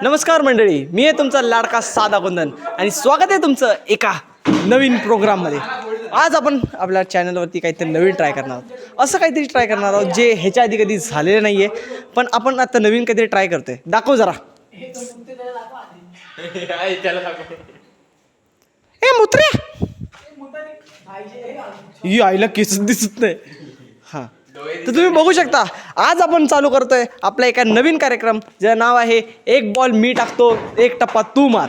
नमस्कार मंडळी, मी आहे तुमचा लाडका साधा कुंदन आणि स्वागत आहे तुमचं एका नवीन प्रोग्राममध्ये. आज आपण आपल्या चॅनलवरती काहीतरी नवीन ट्राय करणार आहोत. असं काहीतरी ट्राय करणार आहोत जे ह्याच्या आधी कधी झालेलं नाही आहे, पण आपण आता नवीन काहीतरी ट्राय करतोय. दाखव जरा. ए मुत्र्या, ही आईला केस दिसत नाही. हां, तर तुम्ही बघू शकता आज आपण चालू करतोय आपला एका नवीन कार्यक्रम ज्याचं नाव आहे एक बॉल मी टाकतो एक टप्पा तू मार.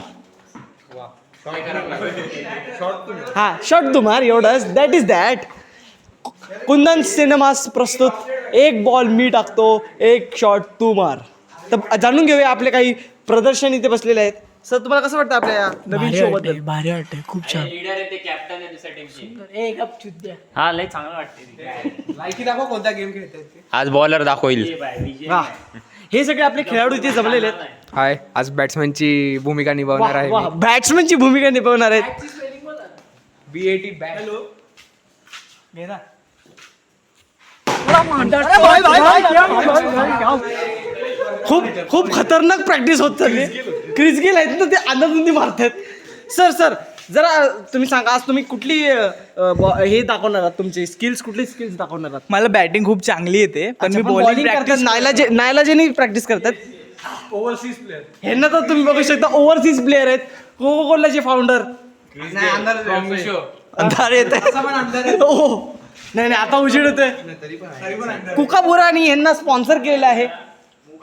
हा, शॉट तू मार, एवढंच. That is that. Kundan cinemas प्रस्तुत एक बॉल मी टाकतो एक शॉट तू मार. तर जाणून घेऊया आपले काही प्रदर्शन इथे बसलेले आहेत. सर, तुम्हाला कसं वाटतं आपल्या या नवीन शो बद्दल? भारी वाटते, खूप छान. लीडर आहे ते, कॅप्टन आहे दुसऱ्या टीमची. एक गप चुद्या. हा, लय चांगलं वाटते. लायकी दाखव कोणता गेम खेळताय. आज बॉलर दाखवईल. हा, हे सगळे आपले खेळाडू इथे जमलेले आहेत. हाय, आज बॅट्समॅनची भूमिका निभावणार आहे. बॅट्समनची भूमिका निभावणार आहेत. BAT bat. खूप खतरनाक प्रॅक्टिस होत चालली. क्रिस गेल आहेत ना, ते अंदाजून मारतात. सर जरा तुम्ही सांगा, आज तुम्ही कुठली हे दाखवणार आहात, तुमचे स्किल्स, कुठली स्किल्स दाखवणार आहात? मला बॅटिंग खूप चांगली येते, पण मी बॉलिंग बॉलिंग करतात. नायलाजेने प्रॅक्टिस करतात. Overseas player. ह्यांना तर तुम्ही बघू शकता ओव्हरसीज प्लेअर आहेत. कोको कोलाचे फाउंडर. अंधार येत आहे. नाही, आता उजेड होतोय. कुकाबुरा आणि यांना स्पॉन्सर केलेलं आहे.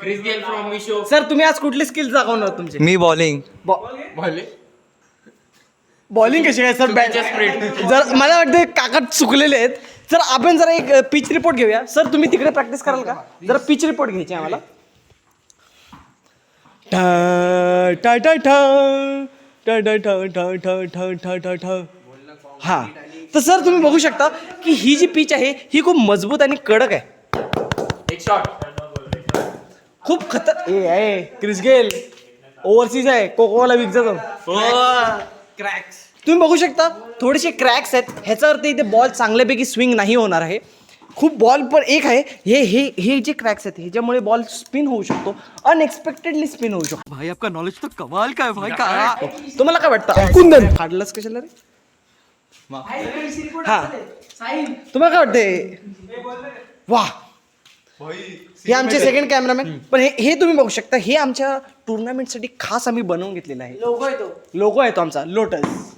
Chris Gayle from Meesho. Sir, तुम्ही आज कुठली स्किल्स दाखवणार आहात तुमचे? मी बॉलिंग. बॉलिंग कशी काय सर? जर मला वाटतं काका चुकलेले आहेत. सर, आपण जरा एक पिच रिपोर्ट घेऊया. सर, तुम्ही तिकडे प्रॅक्टिस कराल का? जरा पिच रिपोर्ट घ्यायची आम्हाला. हा, तर सर तुम्ही बघू शकता की ही जी पिच आहे ही खूप मजबूत आणि कडक आहे. एक शॉट. खूप क्रिस गेल ओव्हरसीज आहे. कोकोला विक जातो. क्रॅक्स. तुम्ही बघू शकता थोडेसे क्रॅक्स आहेत. ह्याचा अर्थ इथे बॉल चांगल्यापैकी स्विंग नाही होणार आहे. खूप बॉल पण एक आहे. हे जे क्रॅक्स आहेत ह्याच्यामुळे बॉल स्पिन होऊ शकतो, अनएक्सपेक्टेडली स्पिन होऊ शकतो. भाई, आपका नॉलेज तो कमाल का है भाई. काय तुम्हाला काय वाटतं? कुंदन काढलंच कशाला रे? हा, तुम्हाला काय वाटते? वा, हे आमचे सेकंड कॅमेरामॅन. पण हे तुम्ही बघू शकता, हे आमच्या टुर्नामेंटसाठी खास आम्ही बनवून घेतलेला आहे. लोगो आहे तो आमचा, लोटस.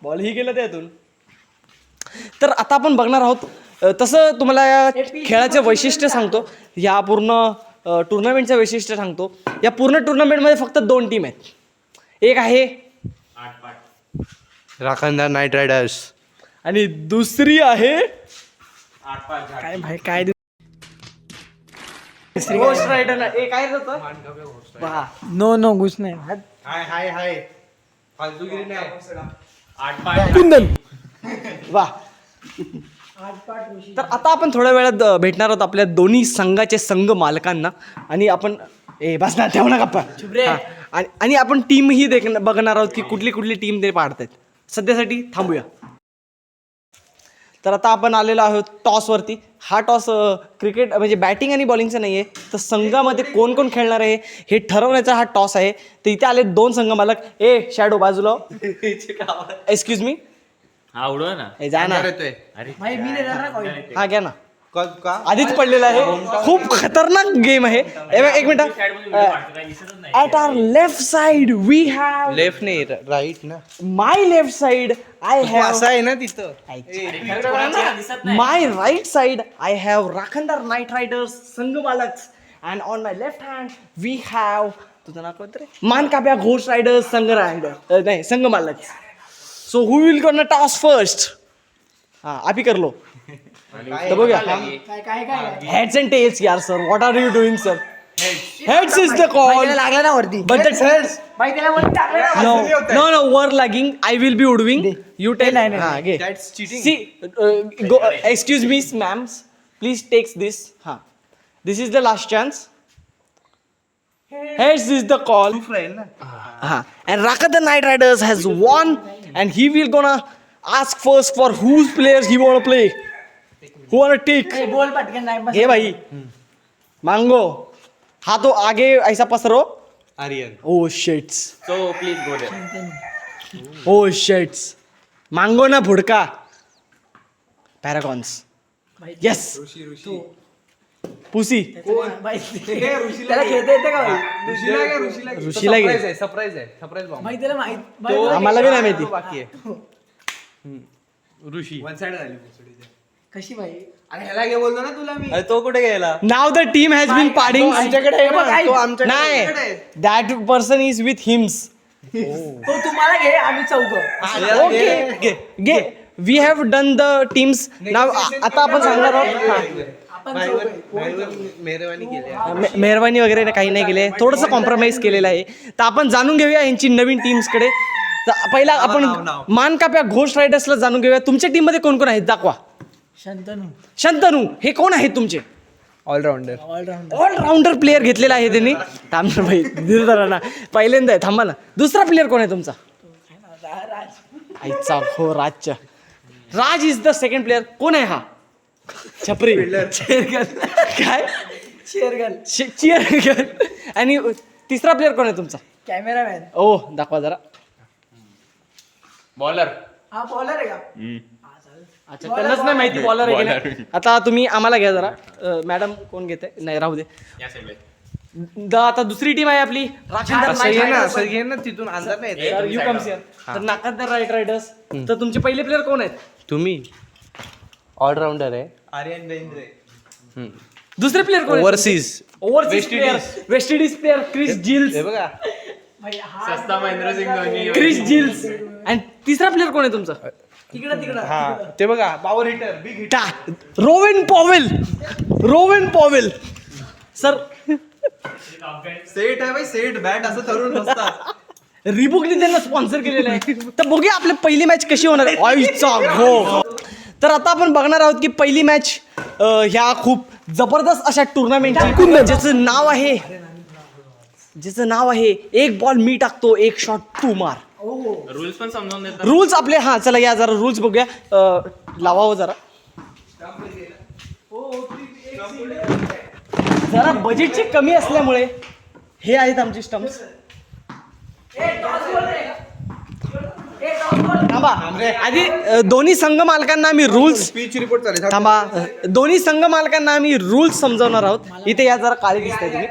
बॉल ही गेला त्यातून. तर आता आपण बघणार आहोत. तसं तुम्हाला या खेळाचे वैशिष्ट्य सांगतो, या पूर्ण टुर्नामेंटचं वैशिष्ट्य सांगतो. या पूर्ण टुर्नामेंटमध्ये फक्त 2 टीम आहेत. एक आहे राखणदार नाईट रायडर्स आणि दुसरी आहे काय भाई, काय घोस्ट रायडर. एक काय होतं? नो घुस नाही. हाय फालतूगिरी नाही. कुंदन. वा. तर आता आपण थोड्या वेळात भेटणार आहोत आपल्या दोन्ही संघाचे संघ मालकांना. आणि आपण बस ना, ठेव ना गप्पा. आणि आपण टीमही बघणार आहोत की कुठली कुठली टीम ते पाडतात. सध्यासाठी थांबूया. तर आता आपण आलेलो आहोत टॉसवरती. हा टॉस क्रिकेट म्हणजे बॅटिंग आणि बॉलिंगचा नाही आहे, तर संघामध्ये कोण कोण खेळणार आहे हे ठरवण्याचा हा टॉस आहे. तर इथे आले 2 संघ मालक. शॅडो बाजूला. Excuse me. हा, उडवा ना. जा ना. अरे हा, घ्या ना. का आधीच पडलेला आहे. खूप खतरनाक गेम आहे. एक minute. At our left side we have. Left नाही, राईट ना. My left side I have. असं आहे ना तिथं. My right side I have राखणदार नाईट रायडर्स संघ मालक. And on my left hand we have, तुझं नाव कोणतं रे? मानकाप्या घोस्ट रायडर्स संघ रायडर नाही संघ मालक. So who will gonna toss first? हा, आप ही कर लो. तर बघूया. हेड्स अँड टेल्स यार sir. What are you doing sir? Heads is the call. लागला ना वरती. But the heads. No we're lagging. I will be उडविंग. You tell. हा, घे. That's cheating. See go. Excuse me ma'am, please takes this. हा, this is the last chance. Heads is the call. And Raka the Night Riders has won, and he will gonna ask first for whose players he wanna play. Who wanna take? बोल पटकन नाही. हे भाई, मांगो. हाथों आगे ऐसा पसरो. आर्यन. ओ शेट्स, सो प्लीज गो देअर. ओ शेट्स. मांगो ना फुडका. पॅरागॉन्स. येस. पुसी. त्याला खेळता येतं का भाई? ऋषीला घे. सरप्राईज आहे सरप्राईज बॉम्ब. भाई त्याला माहित तो आम्हाला बी नाही माहिती. बाकी आहे. ऋषी वन साइड झाली. कशी भाई? अरे ह्याला घे बोललो ना तुला मी. अरे तो कुठे गेला? नाव द टीम हॅज बीन पाडिंग. आमच्याकडे आहे ना, तो आमच्याकडे नाही, आहे. That person is with him. तो तुम्हाला घे, आम्ही चौघ. ओके घे. We have done the teams. नाव आता आपण सांगणार आहोत. आपण चौघ आहे. मेहरबानी केली. मेहरबानी वगैरे काही नाही केले, थोडंसं कॉम्प्रोमाइज केलेलं आहे. तर आपण जाणून घेऊया यांची नवीन टीम्सकडे. तर पहिला आपण नाव. मानकाप्या घोस्ट रायडर्सला जाणून घेऊया. तुमच्या टीम मध्ये कोण कोण आहेत दाखवा. शंतनू शंतनू हे कोण आहेत तुमचे? ऑलराऊंडर. ऑलराऊंडर. ऑलराऊंडर प्लेअर घेतलेला आहे त्यांनी. थांब ना भाई, धीर ना, पहिल्यांदा आहे, थांबा ना. दुसरा प्लेअर कोण आहे तुमचा? आईचा हो, राजच्या. राज इज द सेकंड प्लेअर. कोण आहे हा? छपरी. काय? शेरगल. चिअर. आणि तिसरा प्लेअर कोण आहे तुमचा? कॅमेरामॅन. ओ दाखवा जरा. बॉलर. हा बॉलर आहे का? अच्छा, त्यांनाच नाही माहिती बॉलर आहे की नाही. आता तुम्ही आम्हाला घ्या जरा. मॅडम कोण घेते? नाही राहू दे. या साईडला. आता दुसरी टीम आहे आपली असं घे ना, असं घे ना, तिथून अंदाज नाही येत. You comes here. तर नाकात राईट रायडर्स. तर तुमचे पहिले प्लेअर कोण आहेत? तुम्ही ऑलराऊंडर आहे. आर्यन बेंद्रे. दुसरे प्लेअर कोण? Overseas. Overseas player. West Indies player Chris Giles. हे बघा. भाई हा सस्ता महेंद्रसिंग धोनी. Chris Jill's. आणि तिसरा प्लेअर कोण आहे तुमचा? तिकडं हा ते बघा, power hitter, big hitter. Rovman Powell. Rovman Powell sir. Set आहे भाई, सेट बॅट असं धरून बसतात. रिबुकने त्यांना स्पॉन्सर केलेलं आहे. तर बघूया आपली पहिली मॅच कशी होणार आहे. आईचा हो. तर आता आपण बघणार आहोत की पहिली मॅच ह्या खूप जबरदस्त अशा टुर्नामेंटची, ज्याचं नाव आहे एक बॉल मी टाकतो, एक शॉट तू मार. रूल्स पण समजावून देतात. रूल्स आपले. हा चला या जरा रूल्स बघूया. लावावं जरा. जरा बजेटची कमी असल्यामुळे हे आहेत आमचे स्टम्प्स. थांबा आधी दोन्ही संघ मालकांना आम्ही रूल्स. स्पीच रिपोर्ट चालेल. थांबा, दोन्ही संघ मालकांना आम्ही रूल्स समजावणार आहोत. इथे या जरा काळे दिसताय तुम्ही.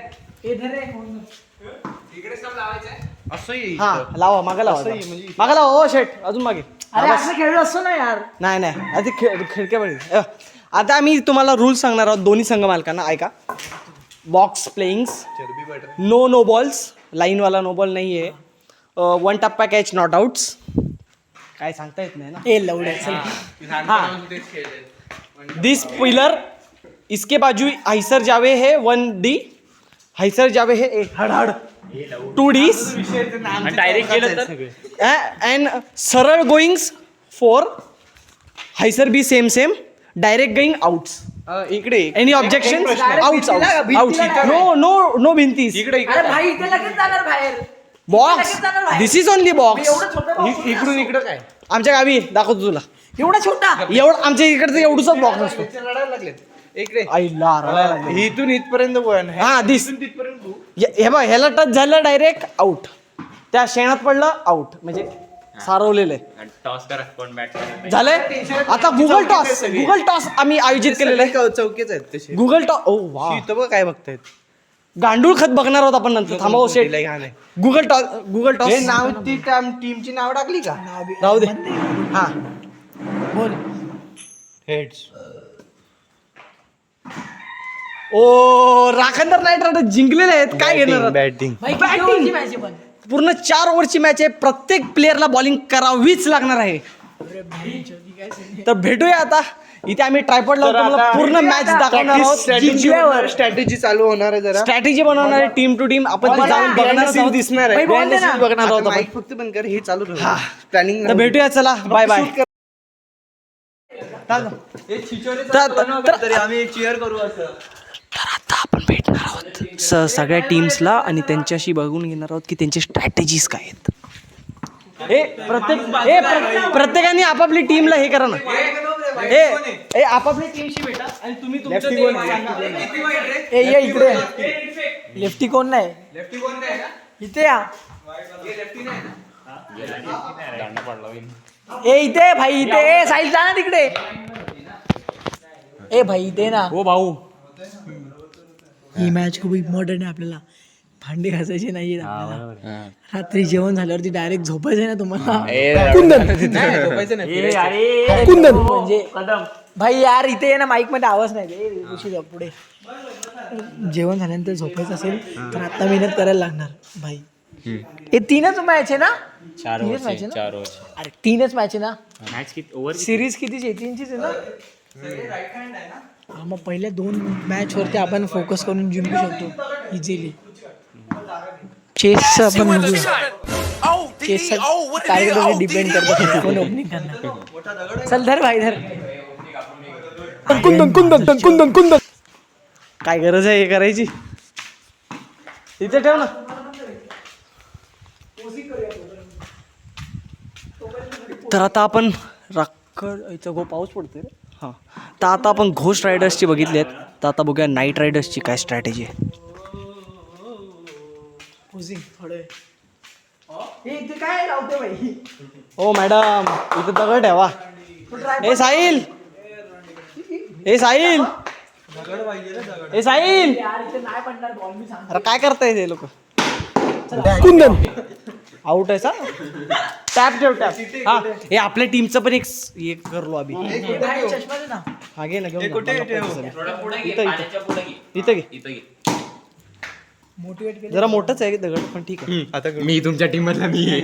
असंही हा लावा, मागे लावा, असंही म्हणजे- मागे लावा. हो शेट, अजून मागे. अरे असं खेळलो असतो ना यार. नाही आधी खिडक्या बघ. आता आम्ही तुम्हाला रूल्स सांगणार आहोत दोन्ही संघ मालकांना. ऐका. बॉक्स प्लेइंग्स, चरबी बॅटर. नो बॉल्स, लाईनवाला नो बॉल नाही आहे. वन टप्पा कॅच, नॉट आउट्स. काय सांगता येत नाही ना. ए लवड्या चल. दिस पिलर, इसके बाजू हैसर जावे है 1D, हैसर जावे है हड 2Ds. डायरेक्ट केलं तर अँड सरळ गोईंग्स 4, हैसर बी सेम, डायरेक्ट गोईंग आउट्स. इकडे एनी ऑब्जेक्शन? आउट्स. नो भिंतीस. इकडे अरे भाई इथे लगेच जाणार बाहेर. Box. This is only box. एवढा छोटा box इकडून इकडं काय आमच्या गावी दाखवतो तुला. एवढा छोटा. एवढं आमच्या इकडचं एवढूच बॉक्स असतो. लढायला लागलेत. इकडे आईला रडायला लागलं. इथून इथपर्यंत पण आहे. हा दिस. इथून तिथपर्यंत तू. हे बघ, ह्याला टच झालं डायरेक्ट आउट. त्या शेणात पडलं आउट, म्हणजे सारवलेलं आहे. टॉस करा कोण बॅट. झालंय. आता गुगल टॉस आम्ही आयोजित केलेलं आहे. चौकीच आहेत तसे. Google toss. ओ वा, इथं बघ काय बघतायत. गांडूळ खत बघणार आहोत आपण नंतर. थांबा शेट. लय घाण आहे. Google toss. हे नाव ती टीमची नाव टाकली का? राहू दे. हा बोल. हेड्स. ओ राखणदार नाईट रायडर्स जिंकलेले आहेत. काय घेणार आहात? बॅटिंग. भाई किती ओव्हरची match आहे पण? पूर्ण 4 ओव्हरची मॅच आहे. प्रत्येक प्लेअरला बॉलिंग करावीच लागणार आहे. अरे भाई शेवटी काय सांगू? तर भेटूया आता. इथे आम्ही ट्रायपॉड लावून तुम्हाला पूर्ण मॅच दाखवणार आहोत. जिंकल्यावर. स्ट्रॅटेजी चालू होणार आहे जरा. स्ट्रॅटेजी बनवणार आहे टीम टू टीम. आपण ते जाऊन बघणार आहोत. दिसणार भाई, आहे. बोल दे ना. बघणार आहोत आपण. माईक फक्त बंद कर. हे चालू ठेव. प्लॅनिंग तर भेटूया. चला बाय बाय. आम्ही एक चीअर करू असं. तर आता आपण भेटणार आहोत सगळ्या टीम्सला आणि त्यांच्याशी बघून घेणार आहोत की त्यांचे स्ट्रॅटेजीज काय आहेत. प्रत्येकाने आपापली टीमला हे करा ना. आपापली टीमशी भेटा आणि तुम्ही तुमचं ते सांगा. ए ये इकडे. लेफ्टी कोण नाही. इथे या दांडा पडला होईल. ए इथे भाई इथे ए साहिल जा ना तिकडे ए भाई इथे ना हो भाऊ ही मॅच खूप इम्पॉर्टंट आहे आपल्याला भांडी घासायची नाहीये आपल्याला रात्री जेवण झाल्यावरती डायरेक्ट झोपायचं ना तुम्हाला कुंदन म्हणजे भाई यार इथे ये ना माईक मध्ये आवाज नाही दे ऋषी जा पुढे जेवण झाल्यानंतर झोपायचं असेल तर आता मेहनत करायला लागणार भाई हे 3च मॅच आहे ना 4 तीनच match आहे ना? 4 अरे 3च मॅच आहे ना मॅच किती ओव्हर सिरीज कितीची आहे 3चीच आहे ना हा मग पहिल्या 2 मॅच वरती आपण फोकस करून जिंकू शकतो इझिली चेसचं आपण बघूया चेसचं टार्गेटवर डिपेंड करतो कोण ओपनिंग करणार चल धर भाई धर कुंदन काय गरज आहे हे करायची इथे ठेव ना तर आता आपण याचा पाऊस पडतोय रे हां तर आता आपण घोस्ट रायडर्सची बघितली आहेत तर आता बघूया नाईट रायडर्सची काय स्ट्रॅटेजी आहे इथे काय लावते भाई हो मॅडम इथं दगड ठेवा ए साहिल ए साहिल ए साहिल यार इथे नाही पडणार बॉल मी सांग अरे काय करताय ते लोक कुंदन आउट आहे सा टॅप ठेव टॅप हा हे आपल्या टीमचं पण एक करलो आम्ही चष्मा दे ना हा घे ना घेऊन जा. थोडं पुढे घे, इथं. पाण्याच्या पुढे घे. इथं घे इथं घे. मोटिवेट केलं जरा मोठंच आहे दगड पण ठीक आहे आता मी तुमच्या टीम मधला मी आहे.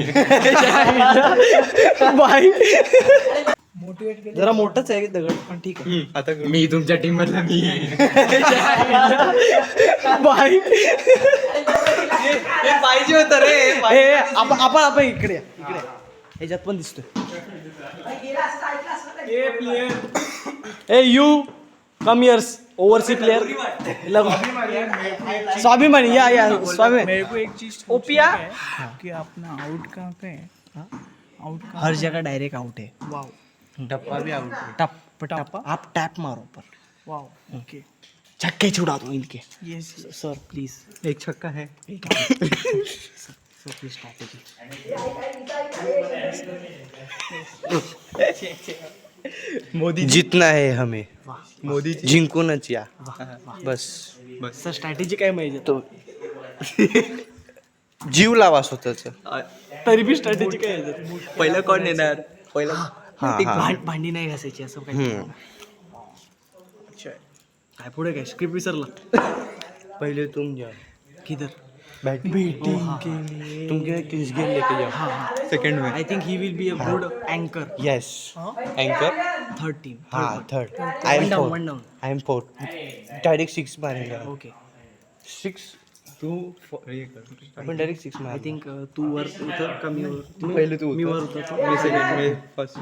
बाई मोटिवेट केलं जरा मोठंच आहे दगड पण ठीक आहे आता मी तुमच्या टीम मधला मी आहे. बाई पाहिजे होतं रे ए आपण इकडे या, इकडे या. ह्याच्यात पण दिसतोय ए यू कम इयर्स ओवरसी प्लेयर स्वाभिमानी या स्वाभिमानी मेरे को एक चीज ओपिया कि अपना आउट कहाँ पे है आउट कहाँ हर जगह डायरेक्ट आउट है वाओ टप्पा भी आउट टप आप टैप मारो पर वाओ ओके छक्के छुड़ा दो इनके यस सर प्लीज एक छक्का है सर प्लीज मोदी जितना है हमें मोदी जिंकूनच या बस सर स्ट्रॅटेजी काय माहिती तो जीव लावा स्वतःच तरी बी स्ट्रॅटेजी काय आहे पहिलं कोण येणार पहिलं भांडी नाही घासायची असं काय काय पुढे काय स्क्रिप्ट विसरला पहले तुम जाओ किधर बैटिंग तुम किस गेम लेके जाओ सेकंड में I think he will be a good अँकर यस एंकर थर्ड टीम हाँ third I am fourth one down I am fourth direct 6 मारेगा ओके 6 तू हे कर आपण डायरेक्ट 6 आय मार थिंक तू वर होतं का मी वर पहिले तू मी वर होता. होतो मी सेकंड मी फर्स्ट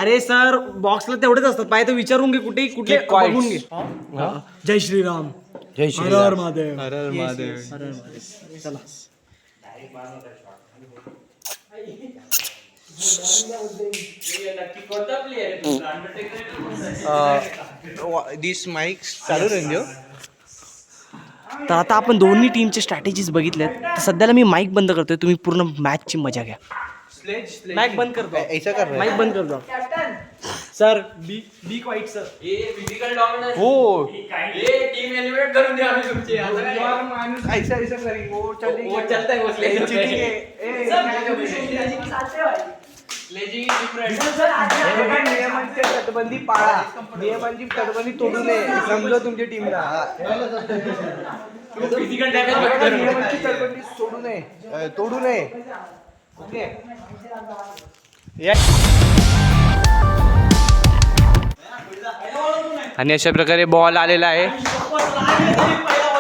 अरे सर बॉक्सला तेवढेच असतात पाय तर विचारून घे कुठे कुठे बघून घे जय श्रीराम जय हर श्री हर महादेव हर हर महादेव हर हर महादेव चला दिस माइक्स चालू राहिलो तर आता आपण दोन्ही टीमचे स्ट्रॅटेजीज बघितल्यात तर सध्याला मी माईक बंद करतोय तुम्ही पूर्ण मॅचची मजा घ्या माईक बंद करतो ऐसा कर रहा माईक बंद कर दो सर बी क्वाइट सर फिजिकल डॉमिनन्स हो टीम एलिमिनेट करून द्या आम्ही तुमची ऐसा ऐसा करेंगे वो वो चलता है वो स्लेजिंग स्लेजिंग नियमांची तटबंदी पाळा नियमांची तटबंदी तोडू नये समजा तुमच्या टीमला फिजिकल डॅमेज मत करू नियमांची तटबंदी तोडू नये ओके आणि अशा प्रकारे बॉल आलेला आहे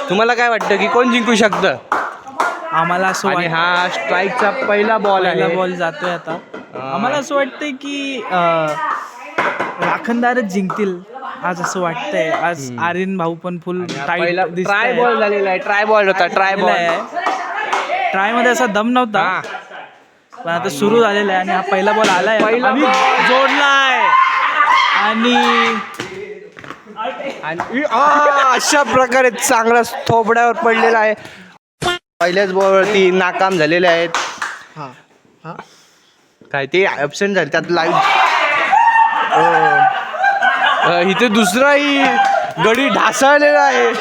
तुम्हाला काय वाटतं की कोण जिंकू शकतं आम्हाला असं आणि हा स्ट्राईकचा पहिला बॉल पहिला आहे बॉल जातोय आता आम्हाला असं वाटतंय की राखणदारच जिंकतील आज असं वाटतंय आज आर्यन भाऊ पण फुल पहिला ट्राय बॉल झालेला आहे ट्राय बॉल होता ट्राय बॉल ट्राय मध्ये असा दम नव्हता पण आता सुरू झालेला आहे आणि हा पहिला बॉल आलाय पहिला आणि जोडलाय आणि आणि अशा प्रकारे चांगला थोबड्यावर पडलेला आहे. पहिल्याच बॉलवरती नाकाम झालेले आहेत. काय ते ॲब्सेंट झाले त्यात लाईव्ह. इथे दुसराही गडी ढासळलेला आहे.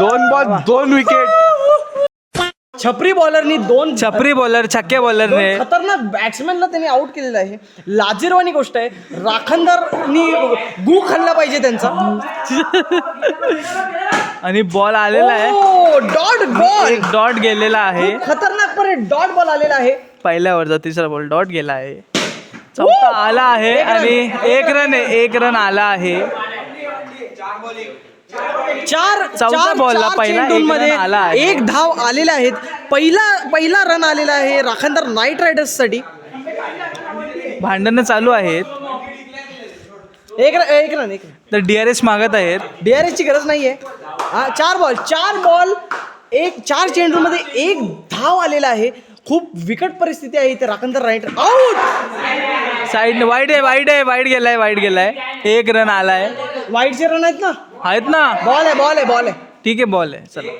2 बॉल 2 विकेट. छपरी बॉलरनी दोन छपरी बॉलर छक्के बॉलरने खतरनाक बॅट्समॅनला त्यांनी आउट केलेलं आहे. लाजिरवाणी गोष्ट आहे. राखणदारनी गू खाल्ला पाहिजे त्यांचा. आणि बॉल आलेला आहे. डॉट बॉल एक डॉट गेलेला आहे. खतरनाकपणे डॉट बॉल आलेला आहे. पहिल्या ओव्हरचा तिसरा बॉल डॉट गेला आहे. चौथा आला आहे आणि 1 रन आला आहे. चौथा बॉलला पहिला एक मध्ये रन आला आहे. 1 धाव आलेले आहेत. पहिला रन आलेला आहे राखणदार नाईट रायडर्स साठी. भांडणं चालू आहेत. एक रन तर DRS मागत आहेत. DRS ची गरज नाहीये. 4 बॉल 4 चेंडू मध्ये 1 धाव आलेला आहे. खूप विकट परिस्थिती आहे इथे. राखणदार नाईट आउट. साईड वाईड गेलाय. 1 रन आलाय. वाईटचे रन आहेत ना. बॉल आहे ठीक आहे बॉल आहे. चला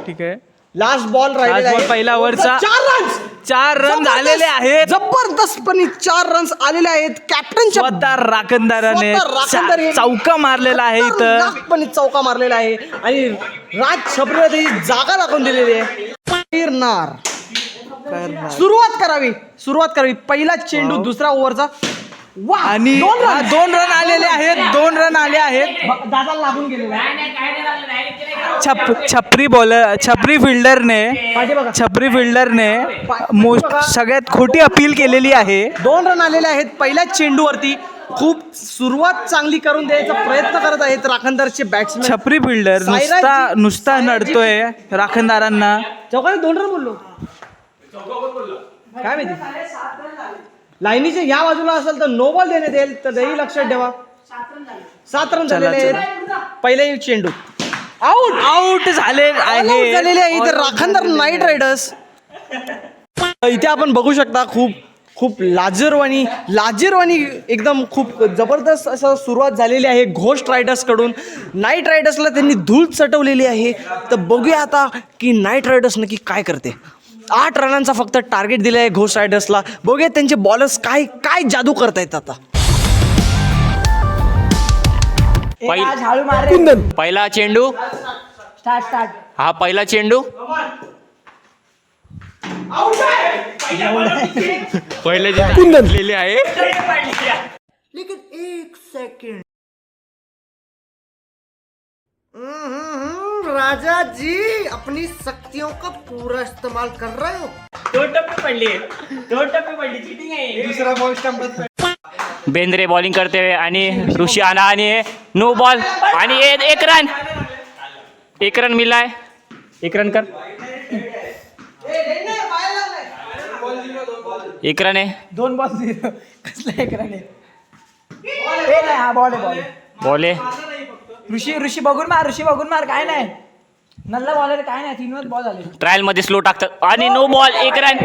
ठीक आहे. लास्ट बॉल राहिलेला आहे. पहिला ओव्हरचा 4 रन झालेले आहेत. जबरदस्तपणे 4 रन्स आलेले आहेत. कॅप्टनच्या स्वतः राखणदाराने राखणदार चौका मारलेला आहे इथं. खतरनाकपणे चौका मारलेला आहे आणि राज छपरीला त्याची जागा दाखवून दिलेली आहे. सुरुवात करावी. पहिला चेंडू दुसरा ओव्हरचा. आणि 2 रन आलेले आहेत. 2 रन आले आहेत. दादा लागून गेलेला आहे. छपरी फिल्डरने सगळ्यात खोटी अपील केलेली आहे. 2 रन आलेले आहेत पहिल्याच चेंडूवरती. खूप सुरुवात चांगली करून द्यायचा प्रयत्न करत आहेत राखणदारचे बॅट्समॅन. छपरी फिल्डर नुसता नडतोय राखणदारांना. चौकाने 2 रन बोललो काय माहिती. लाईनीच्या या बाजूला असेल तर नो बॉल देण्यात येईल. तर तेही लक्षात ठेवा. 7 रन झालेले आहेत पहिल्या चेंडू. आउट झालेले आहे. इथे राखणदार नाईट रायडर्स. इथे आपण बघू शकता खूप लाजिरवाणी एकदम खूप जबरदस्त असं सुरुवात झालेली आहे घोस्ट रायडर्स कडून. नाईट रायडर्सला त्यांनी धूळ चटवलेली आहे. तर बघूया आता की नाईट रायडर्स नक्की काय करते. 8 रनांचा फक्त टार्गेट दिलं आहे घोस्ट रायडर्सला. बघूया त्यांचे बॉलर्स काय जादू करतायत आता. पहिला चेंडू. स्टार्ट. हा पहिला चेंडू. पहिले जे आहे. लेकिन 1 सेकंड. राजा जी अपनी शक्तियों का पूरा इस्तेमाल कर रहे हो. 2 टप्पे पडली चीटिंग आहे. दुसरा बॉल स्टंप. बेंद्रे बॉलिंग करते हुए आणि ऋषी आना आणि नो बॉल आणि 1 रन मिला है. 1 रन कर. 1 रन आहे. 2 बॉल 0. कसला 1 रन आहे. बॉल आहे. ऋषी बघून मार काय नाही. नल्ला बॉलर काय नाही. 3 बॉल झाले. ट्रायल मध्ये स्लो टाकतात आणि no ball 1 run.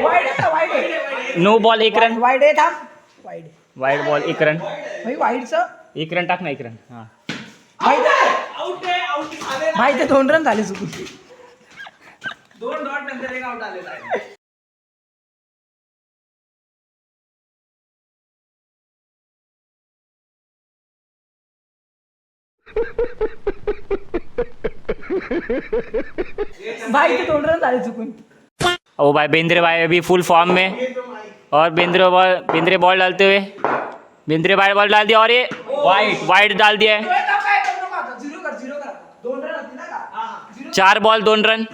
No ball 1 run. Wide आहे. थांब. Wide ball 1 run. वाईडचं 1 रन टाक ना. 1 रन. हा भाई ते 2 रन झाले चुकून. 2 डॉट नंतर 1 आउट आलेला आहे. भाई ते 2 रन झाले चुकून. ओ भाई बेंद्रे भाई अभी फुल फॉर्म में. और बेंद्रे बॉल डालते हुए. बेंद्रे भाई बॉल डाल दिया और ये वाइड डाल दिया है. 4 बॉल 2 रन.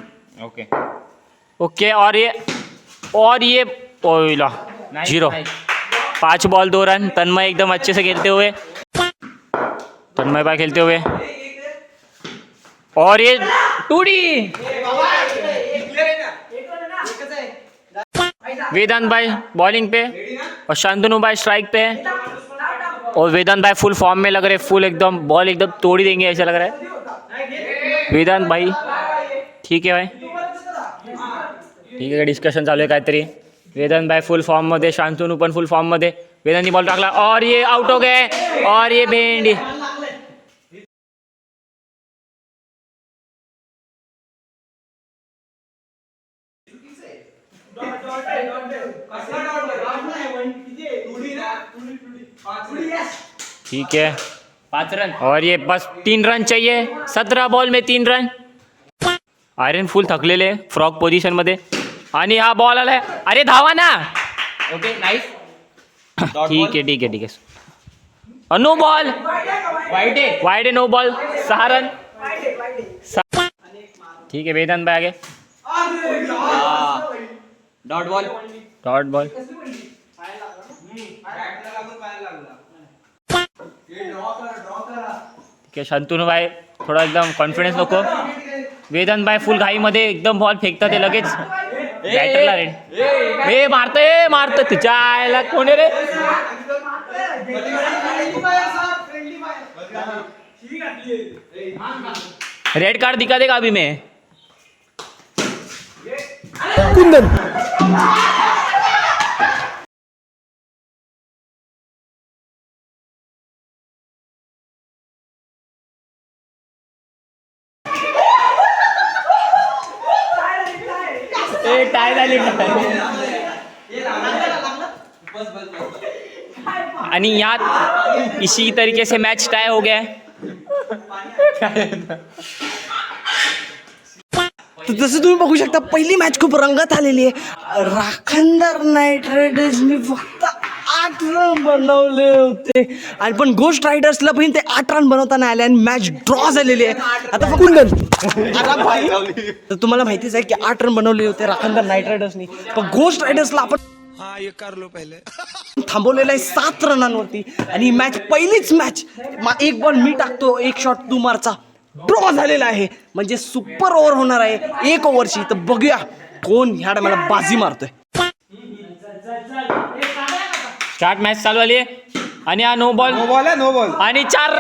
ओके और ये ओइला 0. 5 बॉल 2 रन. तन्मय एकदम अच्छे से खेलते हुए. तन्मय भाई खेलते हुए और ये टूडी. वेदांत भाई बॉलिंग पे और शांतनु भाई स्ट्राइक पे. और वेदांत भाई फुल फॉर्म में लग रहे. फुल एकदम बॉल एकदम तोड़ ही देंगे ऐसा लग रहा है वेदांत भाई. ठीक है भाई. ठीक आहे. डिस्कशन चालू आहे काहीतरी. वेदांत भाई फुल फॉर्ममध्ये. शांतनु पण फुल फॉर्ममध्ये. वेदांतनी बॉल टाकला और ये आउट हो गए. और ये भेंडी ठीक है 5 रन और ये बस 3 रन चाहिए 17 बॉल में 3 रन. आयरन फुल थकलेले फ्रॉक पोझिशन मध्ये आणि हा बॉल आलाय. अरे धावा ना. Okay nice. ठीक आहे नो बॉल वाईड आहे नो बॉल 6 रन. ठीक है वेदांत भाई आगे. Dot ball. ठीक आहे शंतनू भाई थोडा एकदम कॉन्फिडन्स नको. वेदांत भाई फुल घाईमध्ये एकदम बॉल फेकतात ते लगेच बॅटरला रेड. हे मारतोय तुझ्या आयला कोण रे. रेड कार्ड दिखा देगा अभी मैं. कुंदन टाय झाली. आणि यात इसी तरीके से मैच टाई हो गया है. तर जसं तुम्ही बघू शकता पहिली मॅच खूप रंगात आलेली आहे. राखणदार नाईट रायडर्सनी फक्त 8 रन बनवले होते आणि पण गोस्ट रायडर्सला पण ते 8 रन बनवताना आले आणि मॅच ड्रॉ झालेली आहे. आता कुंदन तर तुम्हाला माहितीच आहे की 8 रन बनवले होते राखणदार नाईट रायडर्सनी. पण गोस्ट रायडर्सला आपण थांबवलेलं आहे 7 रनांवरती आणि मॅच पहिलीच मॅच एक बॉल मी टाकतो एक शॉट तू मारचा ड्रॉ झालेला आहे. म्हणजे सुपर ओव्हर होणार आहे 1 ओव्हरची. तर बघूया कोण ह्या टायमाला बाजी मारतोय. स्टार्ट मॅच चालू आली आहे आणि हा नो बॉल आणि 4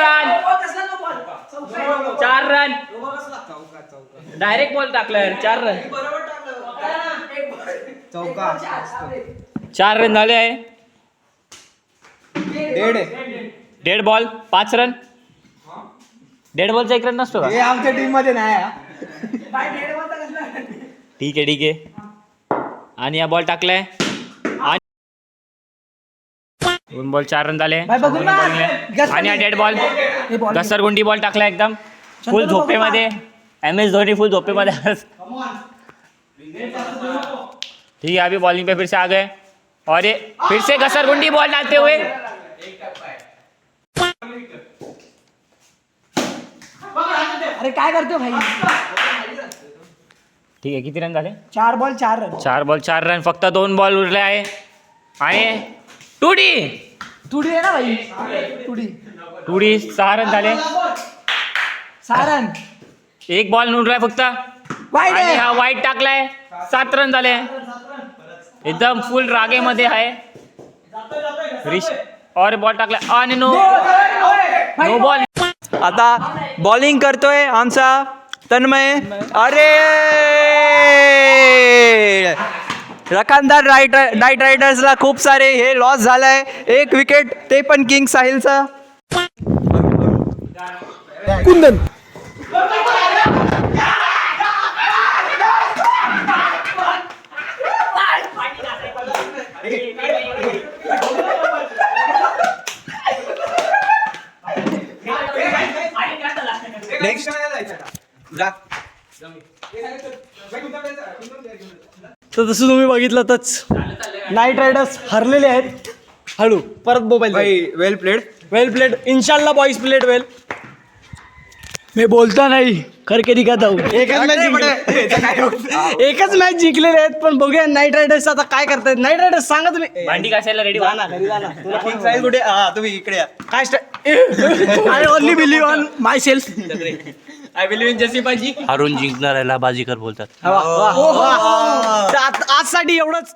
रन डायरेक्ट बॉल टाकलाय. 4 रन 4 रन झाले आहे. Dead ball 5 run. डेड बॉलचा 1 रन नसतो का. आमच्या टीम मध्ये नाही. ठीक आहे आणि हा बॉल टाकलाय आणि 2 बॉल 4 रन झाले. आणि हा डेड बॉल घसरगुंडी बॉल टाकला एकदम फुल झोपेमध्ये. MS धोनी फुल झोपेमध्ये. ठीक है अभी बॉलिंग पे फिर से आ गए और ये फिर से घसरगुंडी बॉल डालते हुए. अरे काय करतो भाई. ठीक आहे किती रन झाले. 4 बॉल 4 रन. 4 ball 4 run. फक्त 2 बॉल उरले आहे आणि टुडी आहे ना भाई. टुडी 6 रन झाले. 6 रन. 1 बॉल उरलाय फक्त वाईड आणि आहे. हा वाईट टाकलाय 7 रन झाले. एकदम फुल रागेमध्ये आहे. और बॉल टाकलाय आणि नो बॉल. आता बॉलिंग करतोय आमचा तन्मय. अरे राखणदार नाईट रायडर्सला खूप सारे हे लॉस झालाय. 1 विकेट ते पण किंग साहिलचा. कुंदन तर जसं तुम्ही बघितलंच नाईट रायडर्स हरलेले आहेत. हळू परत मोबाईल. वेल प्लेड इन्शाल्लाह बॉईज प्लेड वेल. मैं बोलता नहीं करके दिखाता हूँ. एकच मॅच जिंकलेले आहेत. पण बघूया नाईट रायडर्स आता काय करतायत. नाईट रायडर्स सांगा तुम्ही. भांडी घासायला रेडी जा ना, घरी जा ना. तुला किंग साहिल कुठे. तुम्ही इकडे या. काय I only believe on my self. I believe in जसी बाजी. हारून जिंकणाऱ्याला बाजीकर बोलतात. आजसाठी एवढंच.